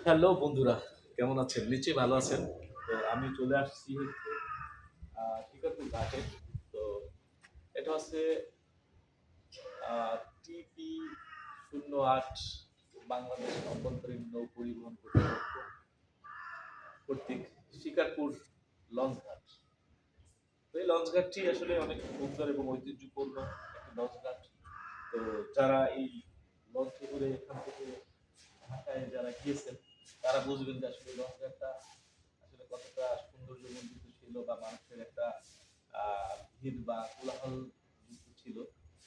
Hello বন্ধুরা, কেমন আছেন? নিশ্চয়ই ভালো আছেন। তো আমি চলে আসছি হচ্ছে শিকারপুর ঘাটে। তো এটা হচ্ছে টিপি 08 বাংলাদেশ অভ্যন্তরীণ নৌ পরিবহন কর্তৃপক্ষ কর্তৃক শিকারপুর লঞ্চ ঘাট। তো এই লঞ্চ ঘাটটি আসলে অনেক সুন্দর এবং ঐতিহ্যপূর্ণ একটি লঞ্চ ঘাট। তো যারা এই লঞ্চে করে এখান থেকে ঢাকায় যারা গিয়েছেন তারা বুঝবেন যে আসলে লঞ্চ ঘাটটা আসলে কতটা সৌন্দর্যমণ্ডিত ছিল বা মানুষের একটা ভিড় বা কোলাহল যুক্ত ছিল।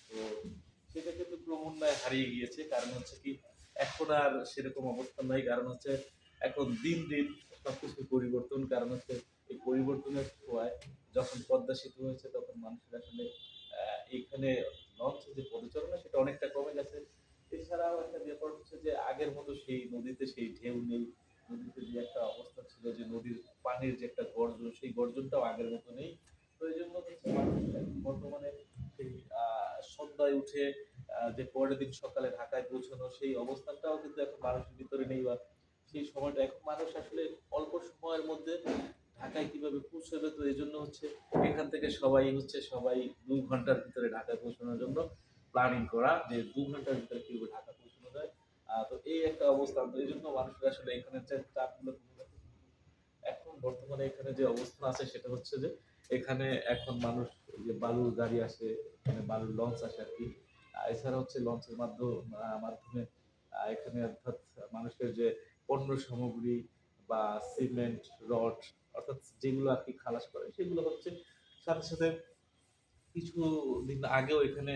তো সেটা কিন্তু ক্রমান্বয়ে হারিয়ে গিয়েছে। কারণ হচ্ছে কি এখন আর সেরকম অবস্থা নাই। কারণ হচ্ছে এখন দিন দিন সবকিছু পরিবর্তন। কারণ হচ্ছে এই পরিবর্তনের ছোঁয়ায় যখন পদ্মা সেতু হয়েছে তখন মানুষের আসলে এইখানে লঞ্চে যে পদচারণা সেটা অনেকটা কমে গেছে। এছাড়াও একটা ব্যাপার হচ্ছে যে আগের মতো সেই নদীতে সেই ঢেউ নেই। নদীতে যে একটা অবস্থা ছিল যে নদীর পানির যে একটা গর্জন সেই গর্জনটাও আগের মতো নেই। তো এই জন্য হচ্ছে মানুষ এখন বর্তমানে সেই সন্ধ্যায় উঠে যে পরের দিন সকালে ঢাকায় পৌঁছানো সেই অবস্থানটাও কিন্তু এখন মানুষের ভিতরে নেই বা সেই সময়টা এখন মানুষ আসলে অল্প সময়ের মধ্যে ঢাকায় কিভাবে পৌঁছাবে। তো এই জন্য হচ্ছে এখান থেকে সবাই 2 ঘন্টার ভিতরে ঢাকায় পৌঁছানোর জন্য প্ল্যানিং করা যে 2 ঘন্টার ভিতরে কিভাবে ঢাকা পৌঁছানো যায়। তো এই একটা অবস্থান। তো এই জন্য মানুষের আসলে এখানে যে চাপগুলো কমে গেছে। এখন বর্তমানে এখানে যে অবস্থান আছে সেটা হচ্ছে যে এখানে এখন মানুষ ওই যে বালুর গাড়ি আসে, এখানে বালুর লঞ্চ আসে আর কি। এছাড়া হচ্ছে লঞ্চের মাধ্যমে এখানে অর্থাৎ মানুষের যে পণ্য সামগ্রী বা সিমেন্ট, রড অর্থাৎ যেগুলো আর কি খালাস করে সেগুলো হচ্ছে সাথে সাথে কিছুদিন আগেও এখানে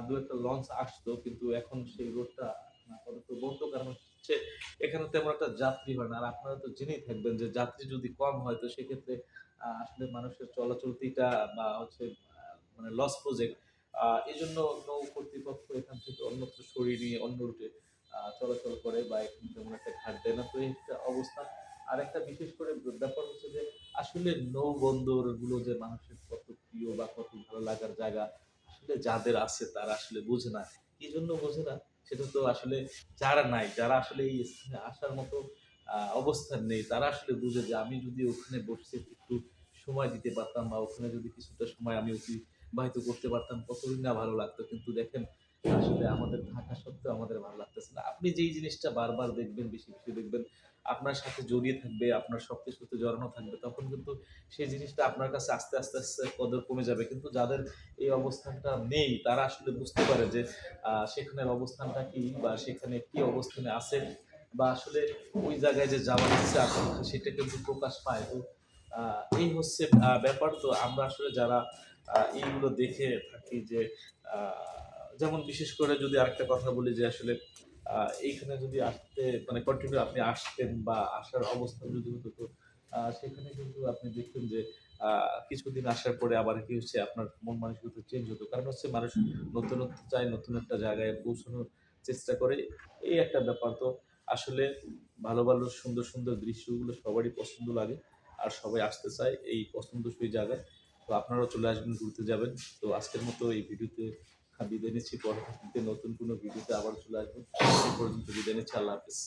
দু একটা লঞ্চ আসতো কিন্তু এখন সেই রোডটা আপাতত বন্ধ। কারণ হচ্ছে এখানে তেমন একটা যাত্রী হয় না। আর আপনারা তো জেনেই থাকবেন যে যাত্রী যদি কম হয় তো সেক্ষেত্রে আসলে মানুষের চলাচলতিটা বা হচ্ছে মানে লস প্রজেক্ট। এজন্য নৌ কর্তৃপক্ষ এখান থেকে অন্যত্র সরিয়ে নিয়ে অন্য রুটে চলাচল করে বা এখানে তেমন একটা ঘাট দেয় না। তো এই একটা অবস্থা। আরেকটা বিশেষ করে ব্যাপার হচ্ছে যে আসলে নৌবন্দর গুলো যে মানুষের কত প্রিয় বা কত ভালো লাগার জায়গা আসলে যাদের আছে তারা আসলে বোঝে না। কি জন্য বোঝে না সেটা তো আসলে যারা নাই, যারা আসলে এই স্থানে আসার মতো অবস্থান নেই তারা আসলে বুঝে যে আমি যদি ওখানে বসে একটু সময় দিতে পারতাম বা ওখানে যদি কিছুটা সময় আমি অতিবাহিত করতে পারতাম কতই না ভালো লাগতো। কিন্তু দেখেন আসলে আমাদের থাকা সত্ত্বেও আমাদের ভালো লাগতেছে না। আপনি যেই জিনিসটা বারবার দেখবেন, বেশি বেশি দেখবেন, আপনার সাথে জড়িয়ে থাকবে, আপনার সবকিছুতে জড়ানো থাকবে, তখন কিন্তু সেই জিনিসটা আপনার কাছে আস্তে আস্তে কদর কমে যাবে। কিন্তু যাদের এই অবস্থানটা নেই তারা আসলে বুঝতে পারে যে সেখানের অবস্থানটা কি বা সেখানে কি অবস্থানে আছে বা আসলে ওই জায়গায় যে যাওয়ার ইচ্ছা আকাঙ্ক্ষা সেটা কিন্তু প্রকাশ পায়। তো এই হচ্ছে ব্যাপার। তো আমরা আসলে যারা এইগুলো দেখে থাকি যে যেমন বিশেষ করে যদি আরেকটা কথা বলি যে আসলে এইখানে যদি আসতে মানে কন্টিনিউ আপনি আসতেন বা আসার অবস্থান যদি হতো তো সেখানে কিন্তু আপনি দেখতেন যে কিছুদিন আসার পরে আবার কি হচ্ছে আপনার মন মানসিকতা চেঞ্জ হতো। কারণ হচ্ছে মানুষ নতুনত্ব চায়, নতুন একটা জায়গায় পৌঁছানোর চেষ্টা করে। এই একটা ব্যাপার। তো আসলে ভালো ভালো সুন্দর সুন্দর দৃশ্যগুলো সবারই পছন্দ লাগে আর সবাই আসতে চায় এই পছন্দসই জায়গায়। তো আপনারাও চলে আসবেন, ঘুরতে যাবেন। তো আজকের মতো এই ভিডিওতে বিদায় নিচ্ছি। পরবর্তীতে নতুন কোনো ভিডিওতে আবার চলে আসবেন। সেই পর্যন্ত বিদায় নিচ্ছি। আল্লাহ হাফেজ।